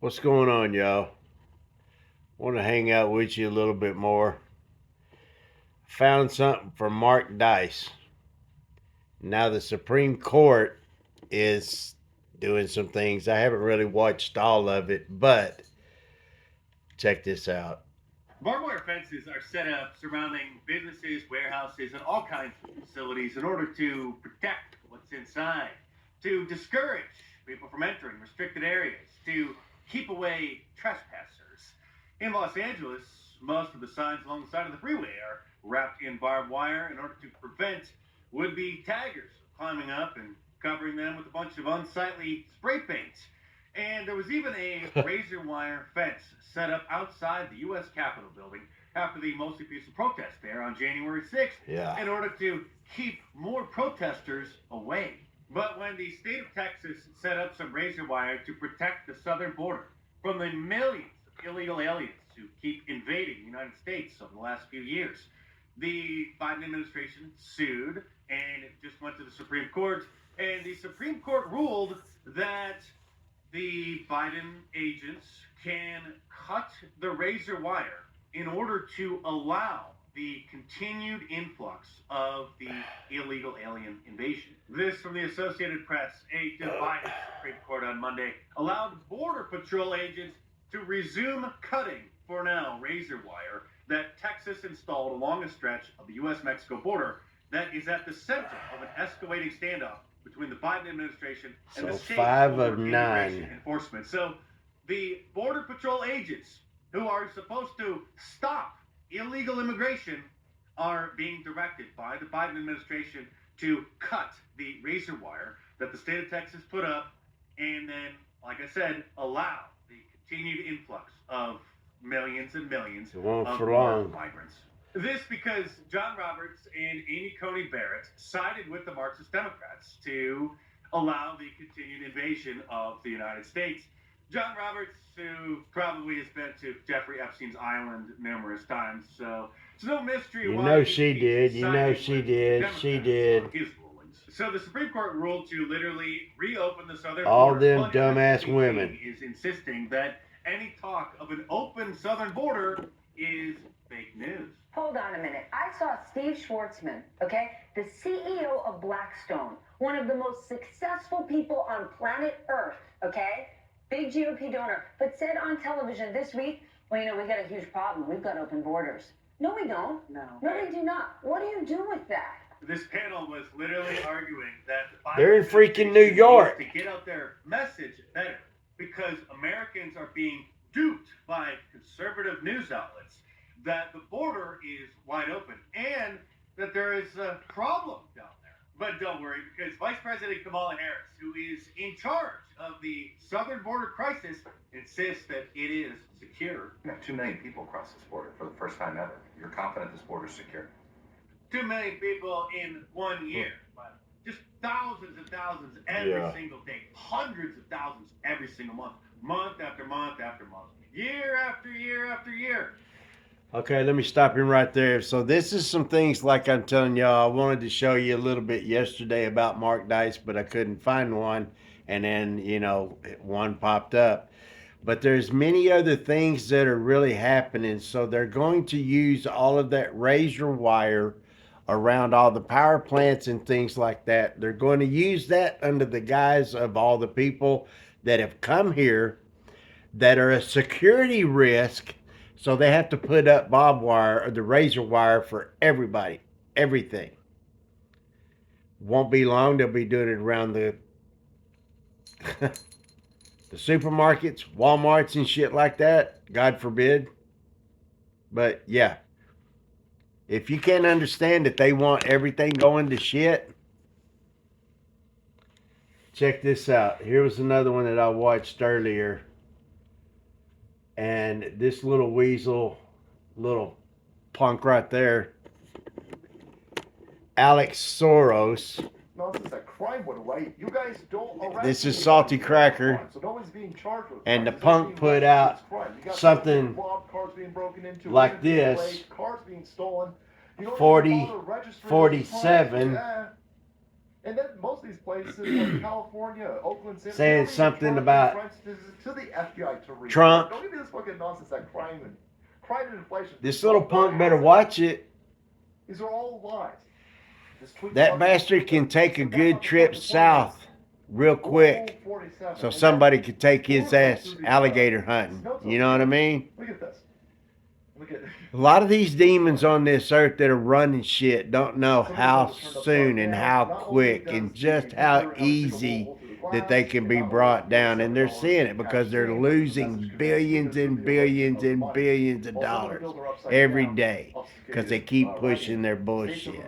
What's going on, y'all? Want to hang out with you a little bit more. Found something from Mark Dice. Now the Supreme Court is doing some things. I haven't really watched all of it, but check this out. Barbed wire fences are set up surrounding businesses, warehouses, and all kinds of facilities in order to protect what's inside, to discourage people from entering restricted areas, to keep away trespassers. In Los Angeles, most of the signs along the side of the freeway are wrapped in barbed wire in order to prevent would-be taggers from climbing up and covering them with a bunch of unsightly spray paint. And there was even a razor wire fence set up outside the U.S. Capitol building after the mostly peaceful protest there on January 6th in order to keep more protesters away. But when the state of Texas set up some razor wire to protect the southern border from the millions of illegal aliens who keep invading the United States over the last few years, the Biden administration sued and it just went to the Supreme Court. And the Supreme Court ruled that the Biden agents can cut the razor wire in order to allow the continued influx of the illegal alien invasion. This from the Associated Press. A divided Supreme Court on Monday allowed Border Patrol agents to resume cutting, for now, razor wire that Texas installed along a stretch of the U.S.-Mexico border that is at the center of an escalating standoff between the Biden administration and the state's five of immigration nine enforcement. So the Border Patrol agents who are supposed to stop illegal immigration are being directed by the Biden administration to cut the razor wire that the state of Texas put up and then, like I said, allow the continued influx of millions and millions of migrants. This because John Roberts and Amy Coney Barrett sided with the Marxist Democrats to allow the continued invasion of the United States. John Roberts, who probably has been to Jeffrey Epstein's island numerous times, so it's no mystery You why know she did. his rulings. So the Supreme Court ruled to literally reopen the southern All border. them dumbass women is insisting that any talk of an open southern border is fake news. Hold on a minute. I saw Steve Schwartzman, okay, the CEO of Blackstone, one of the most successful people on planet Earth, okay, big GOP donor, but said on television this week, well, you know, we got a huge problem. We've got open borders. No, we don't. No, we do not. What do you do with that? This panel was literally arguing that they're in freaking New York to get out their message better because Americans are being duped by conservative news outlets that the border is wide open and that there is a problem down there. But don't worry, because Vice President Kamala Harris, who is in charge of the southern border crisis, insists that it is secure. 2 million people cross this border for the first time ever. You're confident this border is secure? 2 million people in 1 year. Just thousands and thousands every single day. Hundreds of thousands every single month. Month after month after month. Year after year after year. Okay, let me stop him right there. So this is some things like I'm telling y'all. I wanted to show you a little bit yesterday about Mark Dice, but I couldn't find one. And then, you know, one popped up. But there's many other things that are really happening. So they're going to use all of that razor wire around all the power plants and things like that. They're going to use that under the guise of all the people that have come here that are a security risk. So they have to put up barbed wire or the razor wire for everybody, everything. Won't be long. They'll be doing it around the the supermarkets, Walmarts and shit like that. God forbid. But yeah, if you can't understand that they want everything going to shit, check this out. Here was another one that I watched earlier. And this little weasel, little punk right there, Alex Soros. No, this is a crime, right? You guys don't arrest. This is Salty Cracker. So no one's being charged with and the punk put out something like this. Cars being stolen. 47. And then most of these places, like California, Oakland, San Saying Francisco, something about to the FBI to read. Trump. Don't give me this fucking nonsense that crime and inflation. This little punk better watch it. These are all lies. That bastard can take a good trip south real quick so somebody could take his ass alligator hunting. You know what I mean? Look at this. Look at A lot of these demons on this earth that are running shit don't know how soon and how quick and just how easy that they can be brought down. And they're seeing it because they're losing billions and billions and billions of dollars every day because they keep pushing their bullshit.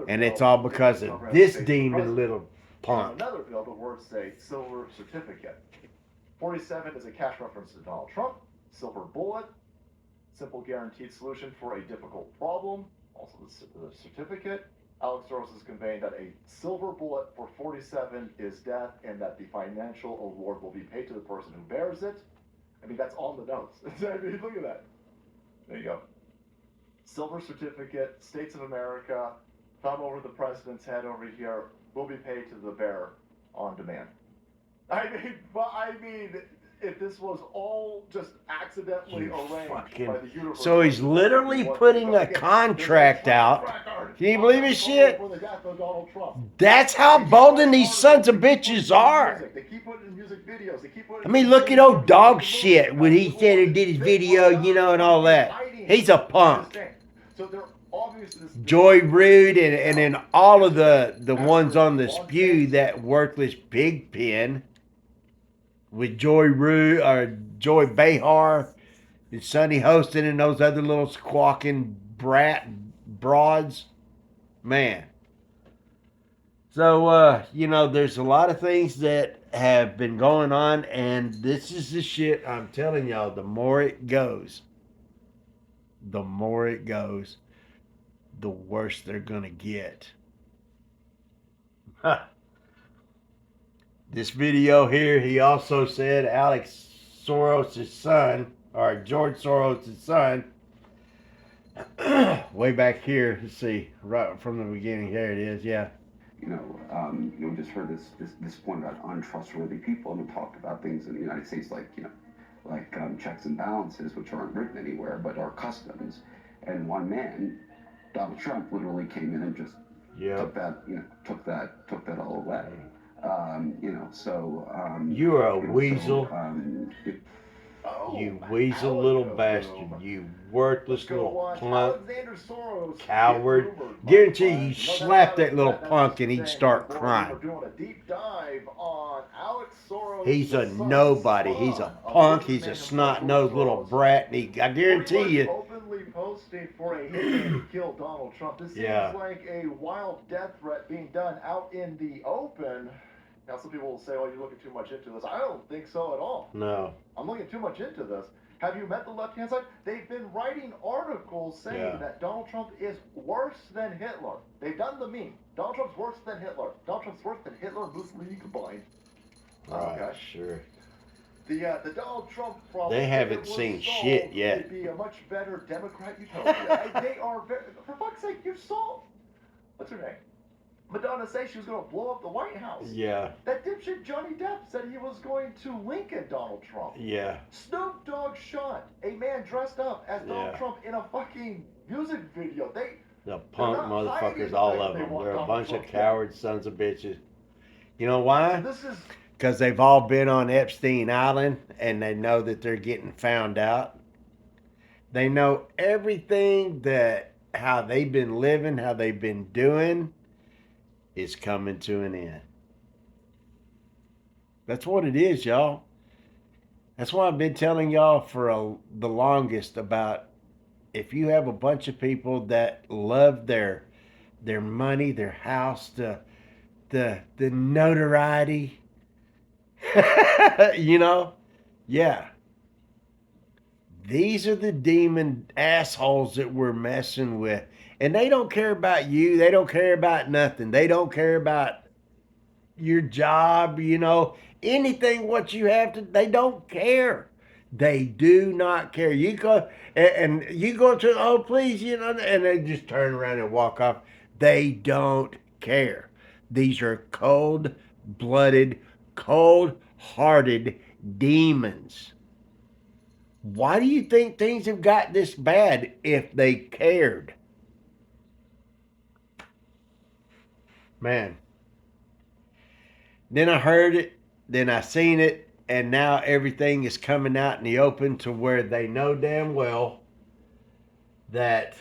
And it's all because of this demon little punk. Another bill, the words say silver certificate. 47 is a cash reference to Donald Trump. Silver bullet, simple guaranteed solution for a difficult problem. Also the certificate. Alex Soros is conveying that a silver bullet for 47 is death and that the financial award will be paid to the person who bears it. I mean, that's on the notes. I mean, look at that. There you go. Silver certificate, States of America, thumb over the president's head over here, will be paid to the bearer on demand. I mean, if this was all just accidentally arranged by the universe. So he's literally putting a contract out. Can you believe his shit? That's how bolden these sons of bitches are. They keep putting in music videos. They keep putting. I mean, look at old dog shit when he said he did his video, you know, and all that. He's a punk. So they're obviously Joy Rude and then all of the ones on the spew, that worthless pig pen with Joy Rude or Joy Behar and Sonny Hostin and those other little squawking broads. Man. So, you know, there's a lot of things that have been going on, and this is the shit I'm telling y'all, the more it goes, the worse they're going to get. Huh. This video here, he also said Alex Soros' son, or George Soros' son, way back here, let's see, right from the beginning, there it is, yeah. We just heard this point about untrustworthy people, and we talked about things in the United States like checks and balances, which aren't written anywhere but are customs. And one man, Donald Trump, literally came in and just took that all away. You're a weasel. You weasel little bastard. You worthless little punk. Coward. Guarantee you slap that little punk and he'd start crying. We're doing a deep dive on Alex Soros. He's a nobody. He's a punk. He's a snot-nosed little brat. And I guarantee you. Openly posting for a hitman to kill Donald Trump. This seems like a wild death threat being done out in the open. Now, some people will say, oh, you're looking too much into this. I don't think so at all. No. I'm looking too much into this. Have you met the left-hand side? They've been writing articles saying that Donald Trump is worse than Hitler. They've done the meme. Donald Trump's worse than Hitler. Donald Trump's worse than Hitler and Mussolini combined. Right, sure. The Donald Trump problem. They haven't seen shit yet. Would be a much better Democrat utopia. They are very, for fuck's sake, you're Saul. What's her name? Madonna say she was going to blow up the White House. Yeah. That dipshit Johnny Depp said he was going to Lincoln Donald Trump. Yeah. Snoop Dogg shot a man dressed up as Donald Trump in a fucking music video. The punk motherfuckers, all of them. They're a bunch of coward sons of bitches. You know why? Because they've all been on Epstein Island and they know that they're getting found out. They know everything that how they've been living, how they've been doing is coming to an end. That's what it is, y'all. That's why I've been telling y'all for the longest about if you have a bunch of people that love their money, their house, the notoriety, you know, these are the demon assholes that we're messing with. And they don't care about you. They don't care about nothing. They don't care about your job, you know, anything what you have to, they don't care. They do not care. You go and you go to, oh, please, you know, and they just turn around and walk off. They don't care. These are cold blooded, cold hearted demons. Why do you think things have got this bad if they cared? Man. Then I heard it, then I seen it, and now everything is coming out in the open to where they know damn well that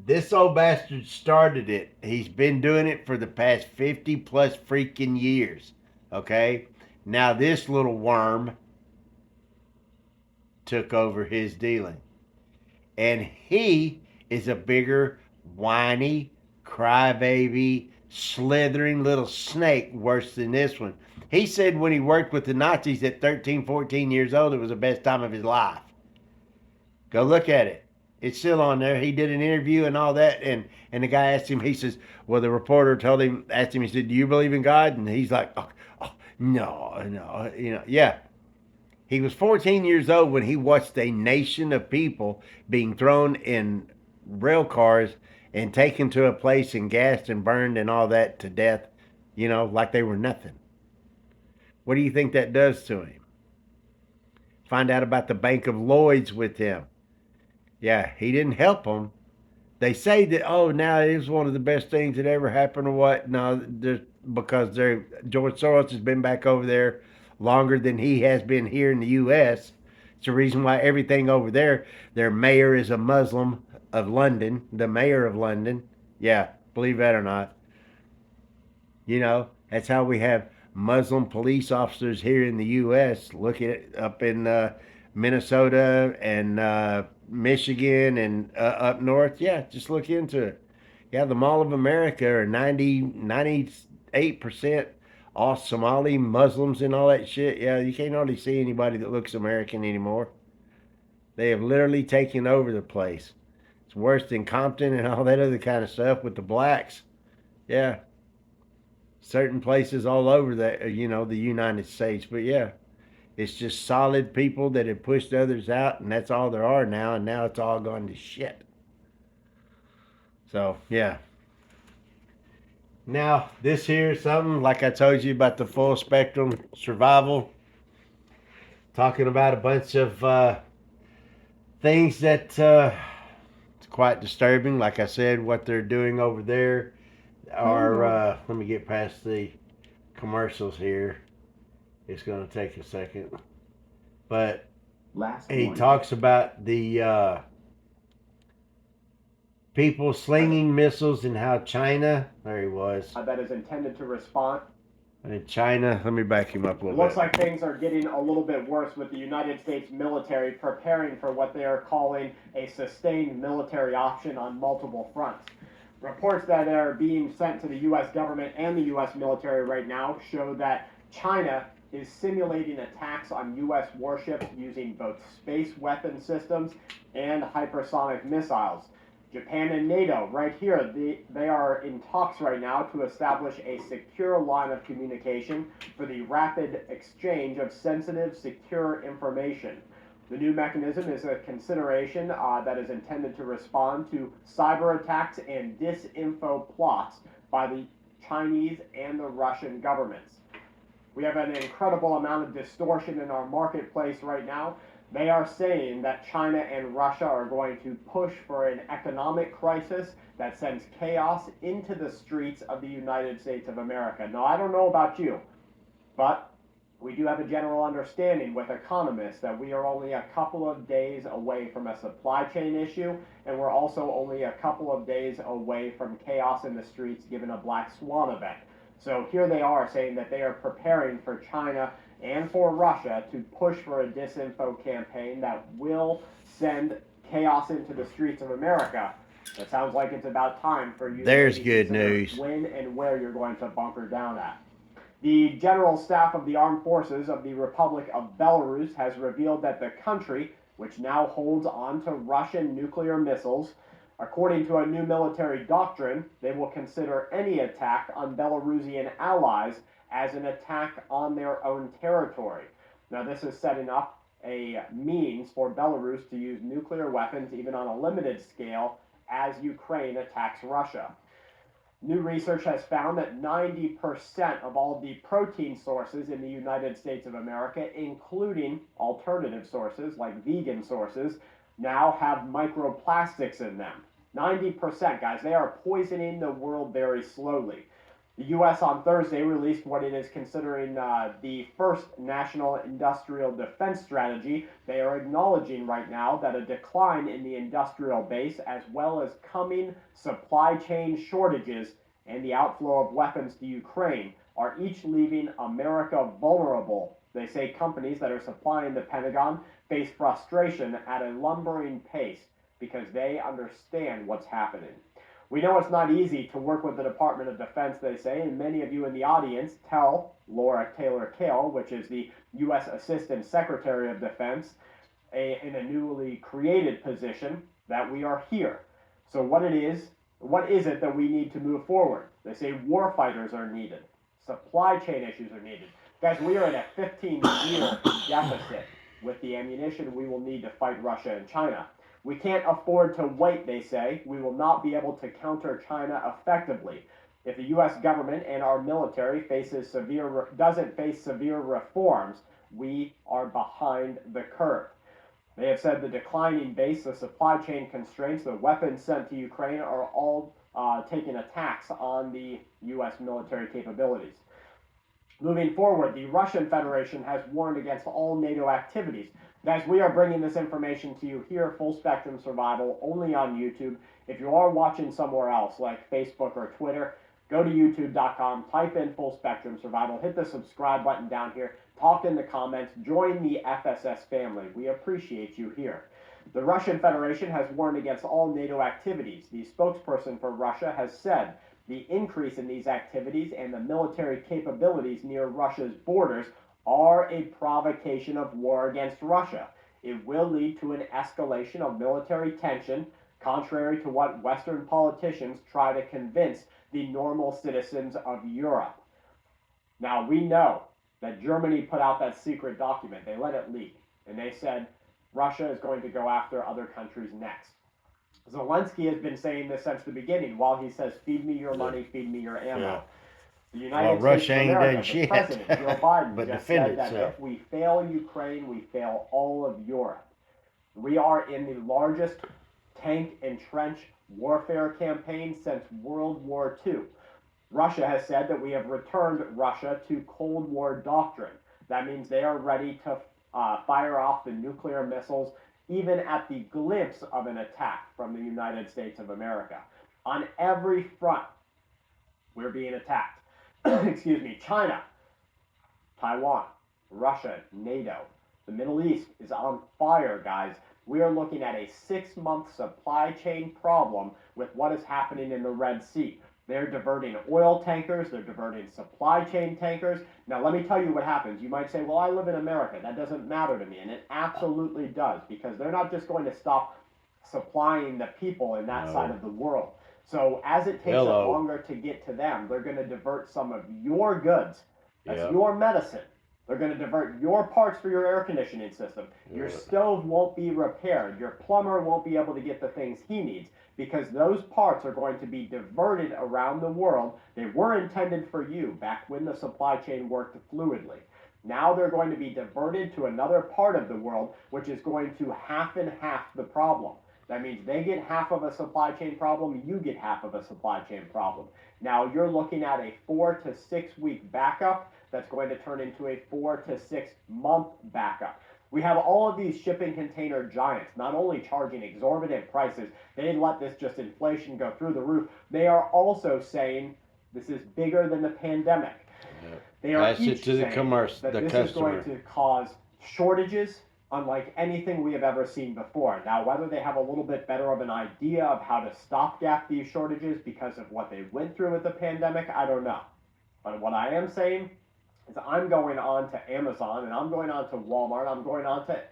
this old bastard started it. He's been doing it for the past 50 plus freaking years. Okay? Now this little worm took over his dealing. And he is a bigger, whiny, crybaby, slithering little snake worse than this one. He said when he worked with the Nazis at 13, 14 years old, it was the best time of his life. Go look at it. It's still on there. He did an interview and all that, and the guy asked him. He says, "Well, the reporter told him, asked him. He said, 'Do you believe in God?' And he's like, 'Oh, no, no, yeah.' He was 14 years old when he watched a nation of people being thrown in rail cars and taken to a place and gassed and burned and all that to death, like they were nothing. What do you think that does to him? Find out about the Bank of Lloyd's with him. Yeah, he didn't help them. They say that, oh, now it was one of the best things that ever happened or what. No, because George Soros has been back over there longer than he has been here in the U.S. It's the reason why everything over there, their mayor is a Muslim of London, the mayor of London. Yeah, believe that or not. That's how we have Muslim police officers here in the U.S. Look at it up in Minnesota and Michigan and up north. Yeah, just look into it. Yeah, the Mall of America are 98% all Somali Muslims and all that shit. Yeah, you can't hardly see anybody that looks American anymore. They have literally taken over the place. It's worse than Compton and all that other kind of stuff with the blacks. Yeah, certain places all over the United States. But yeah, it's just solid people that have pushed others out, and that's all there are now. And now it's all gone to shit. So yeah. Now this here is something like I told you about the full spectrum survival. Talking about a bunch of things that it's quite disturbing. Like I said, what they're doing over there are. Let me get past the commercials here. It's going to take a second. But he talks about the people slinging missiles and how China, there he was. That is intended to respond. In China, let me back him up a little bit. It looks bit. like things are getting a little bit worse with the United States military preparing for what they are calling a sustained military option on multiple fronts. Reports that are being sent to the U.S. government and the U.S. military right now show that China is simulating attacks on U.S. warships using both space weapon systems and hypersonic missiles. Japan and NATO, right here, they are in talks right now to establish a secure line of communication for the rapid exchange of sensitive, secure information. The new mechanism is a consideration that is intended to respond to cyber attacks and disinfo plots by the Chinese and the Russian governments. We have an incredible amount of distortion in our marketplace right now. They are saying that China and Russia are going to push for an economic crisis that sends chaos into the streets of the United States of America. Now, I don't know about you, but we do have a general understanding with economists that we are only a couple of days away from a supply chain issue, and we're also only a couple of days away from chaos in the streets given a black swan event. So here they are saying that they are preparing for China and for Russia to push for a disinfo campaign that will send chaos into the streets of America. It sounds like it's about time for you There's to good news. When and where you're going to bunker down at. The General Staff of the Armed Forces of the Republic of Belarus has revealed that the country, which now holds on to Russian nuclear missiles, according to a new military doctrine, they will consider any attack on Belarusian allies as an attack on their own territory. Now, this is setting up a means for Belarus to use nuclear weapons, even on a limited scale, as Ukraine attacks Russia. New research has found that 90% of all the protein sources in the United States of America, including alternative sources like vegan sources, now have microplastics in them. 90%, guys. They are poisoning the world very slowly. The U.S. on Thursday released what it is considering the first national industrial defense strategy. They are acknowledging right now that a decline in the industrial base, as well as coming supply chain shortages and the outflow of weapons to Ukraine, are each leaving America vulnerable. They say companies that are supplying the Pentagon face frustration at a lumbering pace because they understand what's happening. We know it's not easy to work with the Department of Defense, they say, and many of you in the audience tell Laura Taylor Kale, which is the U.S. Assistant Secretary of Defense, in a newly created position, that we are here. So what is it that we need to move forward? They say warfighters are needed. Supply chain issues are needed. Guys, we are in a 15-year deficit with the ammunition we will need to fight Russia and China. We can't afford to wait, they say. We will not be able to counter China effectively. If the U.S. government and our military doesn't face severe reforms, we are behind the curve. They have said the declining base, the supply chain constraints, the weapons sent to Ukraine are all taking a tax on the U.S. military capabilities. Moving forward, the Russian Federation has warned against all NATO activities. Guys, we are bringing this information to you here, Full Spectrum Survival, only on YouTube. If you are watching somewhere else, like Facebook or Twitter, go to youtube.com, type in Full Spectrum Survival, hit the subscribe button down here, talk in the comments, join the FSS family. We appreciate you here. The Russian Federation has warned against all NATO activities. The spokesperson for Russia has said the increase in these activities and the military capabilities near Russia's borders are a provocation of war against Russia. It will lead to an escalation of military tension, contrary to what Western politicians try to convince the normal citizens of Europe. Now, we know that Germany put out that secret document. They let it leak, and they said Russia is going to go after other countries next. Zelensky has been saying this since the beginning, while he says, feed me your money, feed me your ammo. Yeah. The United States Russia of ain't America, done the shit, President Joe Biden but just defend said that itself. if we fail Ukraine, we fail all of Europe. We are in the largest tank and trench warfare campaign since World War II. Russia has said that we have returned Russia to Cold War doctrine. That means they are ready to fire off the nuclear missiles even at the glimpse of an attack from the United States of America. On every front, we're being attacked. Excuse me, China, Taiwan, Russia, NATO. The Middle East is on fire, guys. We are looking at a 6-month supply chain problem with what is happening in the Red Sea. They're diverting oil tankers, they're diverting supply chain tankers. Now, let me tell you what happens. You might say, well, I live in America. That doesn't matter to me. And it absolutely does, because they're not just going to stop supplying the people in that side of the world. So as it takes longer to get to them, they're going to divert some of your goods. That's your medicine. They're going to divert your parts for your air conditioning system. Your stove won't be repaired. Your plumber won't be able to get the things he needs, because those parts are going to be diverted around the world. They were intended for you back when the supply chain worked fluidly. Now they're going to be diverted to another part of the world, which is going to half and half the problem. That means they get half of a supply chain problem, you get half of a supply chain problem. Now you're looking at a 4 to 6 week backup that's going to turn into a 4 to 6 month backup. We have all of these shipping container giants not only charging exorbitant prices, they didn't let this just inflation go through the roof. They are also saying this is bigger than the pandemic. They are each saying that this is going to cause shortages unlike anything we have ever seen before. Now, whether they have a little bit better of an idea of how to stopgap these shortages because of what they went through with the pandemic, I don't know. But what I am saying is I'm going on to Amazon, and I'm going on to Walmart, I'm going on to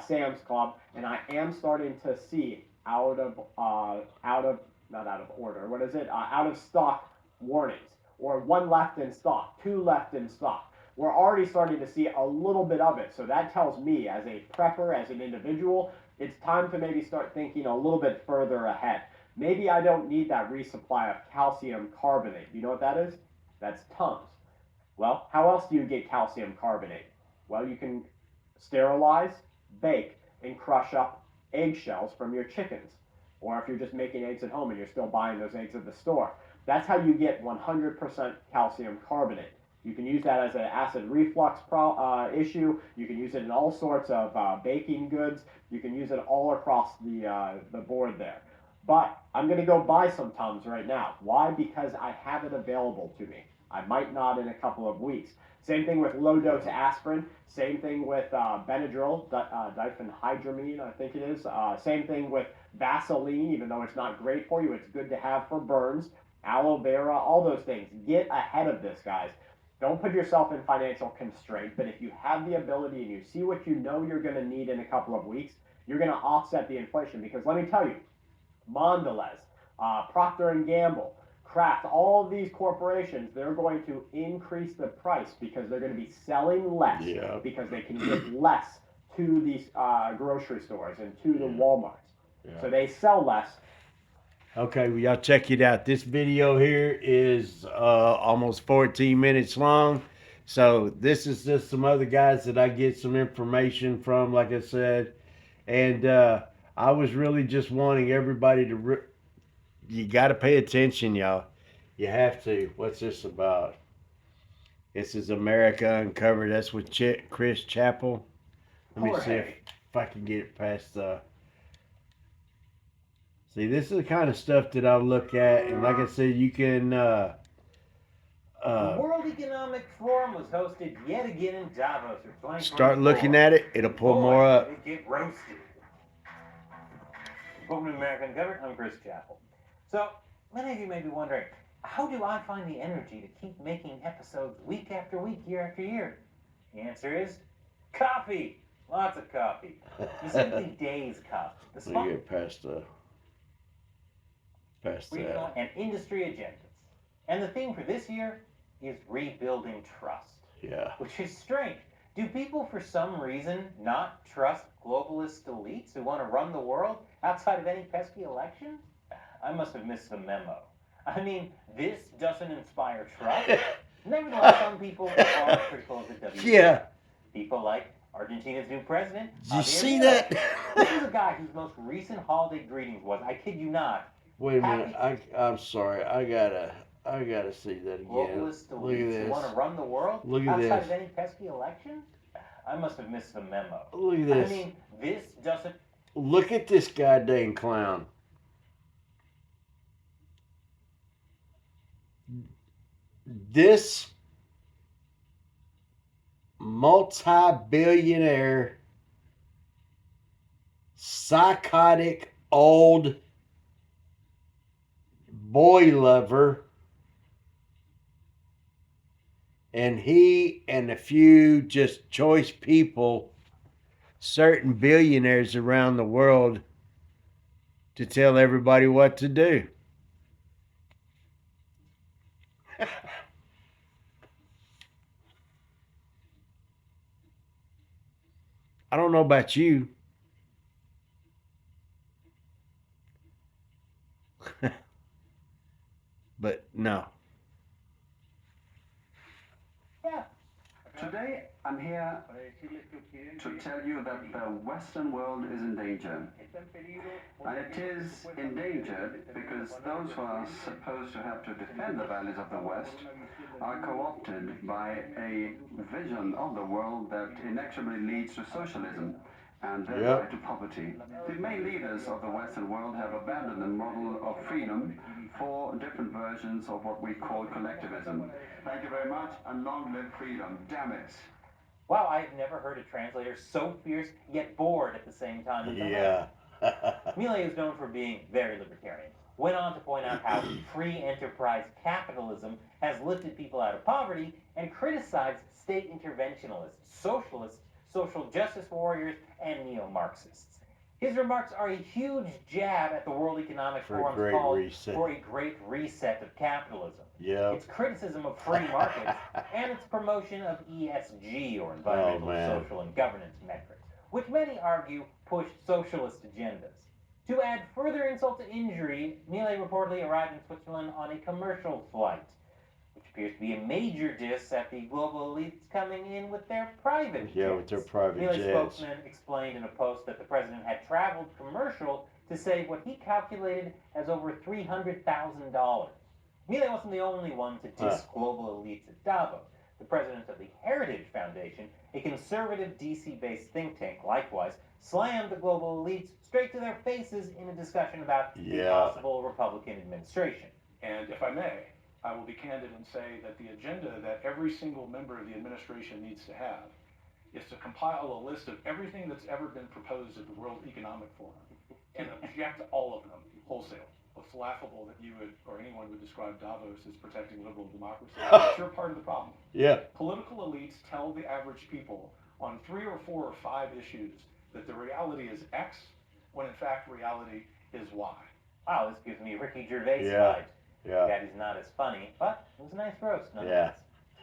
Sam's Club, and I am starting to see out of stock warnings, or 1 left in stock, 2 left in stock. We're already starting to see a little bit of it. So that tells me, as a prepper, as an individual, it's time to maybe start thinking a little bit further ahead. Maybe I don't need that resupply of calcium carbonate. You know what that is? That's Tums. Well, how else do you get calcium carbonate? Well, you can sterilize, bake, and crush up eggshells from your chickens. Or if you're just making eggs at home and you're still buying those eggs at the store. That's how you get 100% calcium carbonate. You can use that as an acid reflux issue. You can use it in all sorts of baking goods. You can use it all across the board there. But I'm going to go buy some Tums right now. Why? Because I have it available to me. I might not in a couple of weeks. Same thing with low dose aspirin. Same thing with Benadryl, diphenhydramine, I think it is. Same thing with Vaseline, even though it's not great for you, it's good to have for burns. Aloe vera, all those things. Get ahead of this, guys. Don't put yourself in financial constraint, but if you have the ability and you see what you know you're going to need in a couple of weeks, you're going to offset the inflation. Because let me tell you, Mondelez, Procter and Gamble, Kraft, all of these corporations, they're going to increase the price because they're going to be selling less because they can get less to these grocery stores and to the Walmarts. So they sell less. Okay, well, y'all check it out. This video here is almost 14 minutes long. So this is just some other guys that I get some information from, like I said. And I was really just wanting everybody to... You got to pay attention, y'all. You have to. What's this about? This is America Uncovered. That's with Chris Chappell. Let me see if I can get it past the... See, this is the kind of stuff that I look at, and like I said, you can... the World Economic Forum was hosted yet again in Davos. Start looking at it, it'll pull more up. It get roasted. Welcome to America Uncovered. I'm Chris Chappell. So, many of you may be wondering, how do I find the energy to keep making episodes week after week, year after year? The answer is coffee. Lots of coffee. Specifically Dave's Cup. The Let me get past that. And industry agendas. And the theme for this year is rebuilding trust. Yeah. Which is strange. Do people, for some reason, not trust globalist elites who want to run the world outside of any pesky elections? I must have missed the memo. I mean, this doesn't inspire trust. Nevertheless, some people are critical of the WTO. Yeah. People like Argentina's new president. Did you see that? This is a guy whose most recent holiday greetings was, I kid you not, Wait a minute. I'm sorry. I gotta see that again. globalist Look at elites this. who want to run the world Look at outside this. of any pesky elections? I must have missed the memo. Look at this. I mean, this doesn't... Look at this goddamn clown. This multi-billionaire, psychotic, old boy lover, and he and a few just choice people, certain billionaires around the world, to tell everybody what to do. I don't know about you. But no. Yeah. Today, I'm here to tell you that the Western world is in danger. And it is endangered because those who are supposed to have to defend the values of the West are co-opted by a vision of the world that inexorably leads to socialism and thereby to poverty. The main leaders of the Western world have abandoned the model of freedom for different versions of what we call collectivism. Thank you very much, and long live freedom. Damn it. Wow, I've never heard a translator so fierce yet bored at the same time. Yeah. Milei is known for being very libertarian. Went on to point out how free enterprise capitalism has lifted people out of poverty and criticized state interventionists, socialists, social justice warriors, and neo-Marxists. His remarks are a huge jab at the World Economic Forum's call for a great reset of capitalism. Yeah. Its criticism of free markets and its promotion of ESG, or environmental, social, and governance metrics, which many argue push socialist agendas. To add further insult to injury, Milei reportedly arrived in Switzerland on a commercial flight, which appears to be a major diss at the global elites coming in with their private jets. Yeah, with their private Milei's jets. spokesman explained in a post that the president had traveled commercial to save what he calculated as over $300,000. Milei wasn't the only one to diss global elites at Davos. The president of the Heritage Foundation, a conservative DC-based think tank, likewise slammed the global elites straight to their faces in a discussion about the possible Republican administration. And if I may, I will be candid and say that the agenda that every single member of the administration needs to have is to compile a list of everything that's ever been proposed at the World Economic Forum and object to all of them wholesale. It's laughable that you would, or anyone would describe Davos as protecting liberal democracy. That's your part of the problem. Yeah. Political elites tell the average people on 3 or 4 or 5 issues that the reality is X, when in fact reality is Y. Wow, this gives me Ricky Gervais Yeah. vibes. Yeah. That is not as funny, but it was a nice roast nonetheless.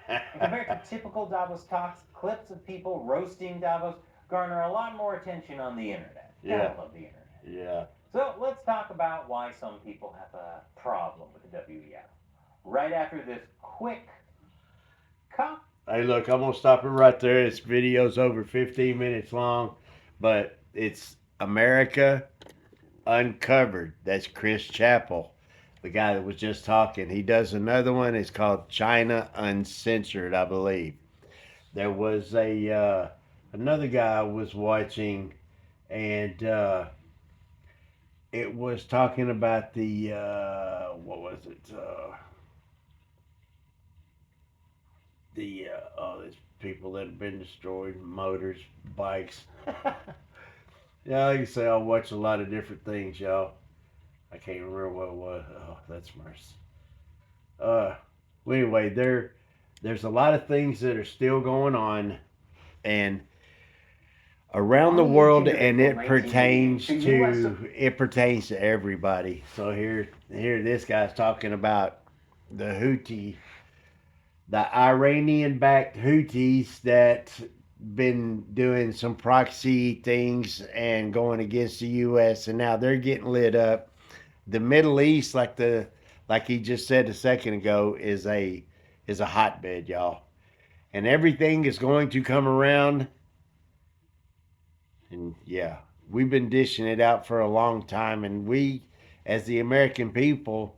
And compared to typical Davos talks, clips of people roasting Davos garner a lot more attention on the internet. Yeah. I love the internet. Yeah. So let's talk about why some people have a problem with the WEF. Right after this quick cut. Hey, look, I'm going to stop it right there. This video's over 15 minutes long, but it's America Uncovered. That's Chris Chappell, the guy that was just talking. He does another one. It's called China Uncensored, I believe. There was another guy I was watching, and it was talking about the what was it? There's people that have been destroyed, motors, bikes. Yeah, like I say, I watch a lot of different things, y'all. I can't remember what it was. Oh, that's mercy. Well, anyway, there's a lot of things that are still going on, and around the world, and it pertains to everybody. So here this guy's talking about the Iranian-backed Houthis that been doing some proxy things and going against the U.S. and now they're getting lit up. The Middle East, like he just said a second ago, is a hotbed, y'all, and everything is going to come around. And yeah, we've been dishing it out for a long time, and we, as the American people,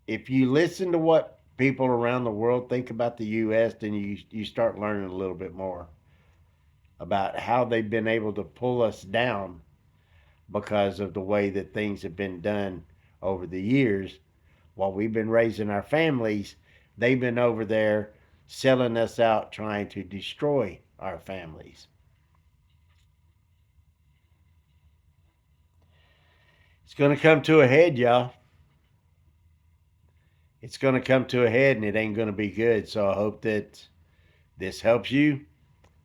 if you listen to what people around the world think about the U.S., then you start learning a little bit more about how they've been able to pull us down because of the way that things have been done over the years. While we've been raising our families, they've been over there selling us out, trying to destroy our families. It's going to come to a head, y'all. It's going to come to a head, and it ain't going to be good. So I hope that this helps you.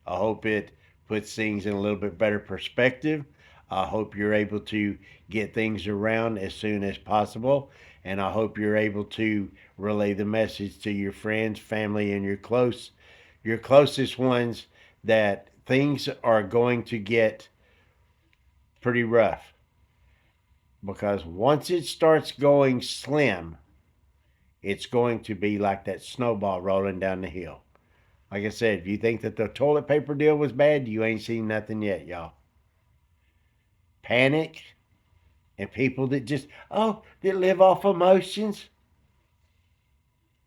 I hope it puts things in a little bit better perspective. I hope you're able to get things around as soon as possible. And I hope you're able to relay the message to your friends, family, and your closest ones that things are going to get pretty rough. Because once it starts going slim, it's going to be like that snowball rolling down the hill. Like I said, if you think that the toilet paper deal was bad, you ain't seen nothing yet, y'all. Panic and people that just, they live off emotions.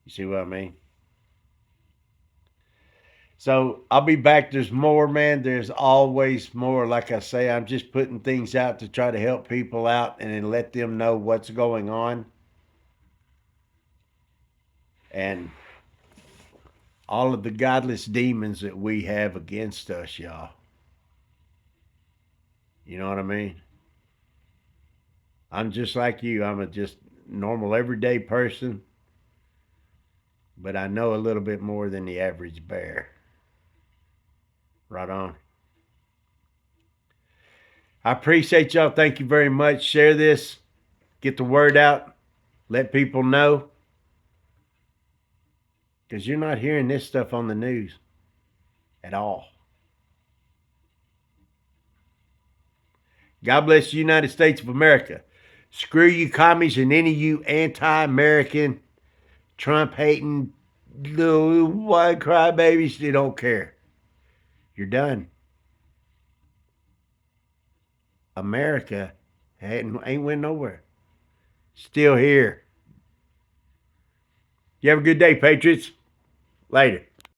You see what I mean? So I'll be back. There's more, man. There's always more. Like I say, I'm just putting things out to try to help people out and then let them know what's going on. And all of the godless demons that we have against us, y'all. You know what I mean? I'm just like you. I'm a just normal, everyday person. But I know a little bit more than the average bear. Right on. I appreciate y'all. Thank you very much. Share this. Get the word out. Let people know. Because you're not hearing this stuff on the news at all. God bless the United States of America. Screw you commies and any of you anti-American, Trump-hating little white crybabies. They don't care. You're done. America ain't went nowhere. Still here. You have a good day, Patriots. Later.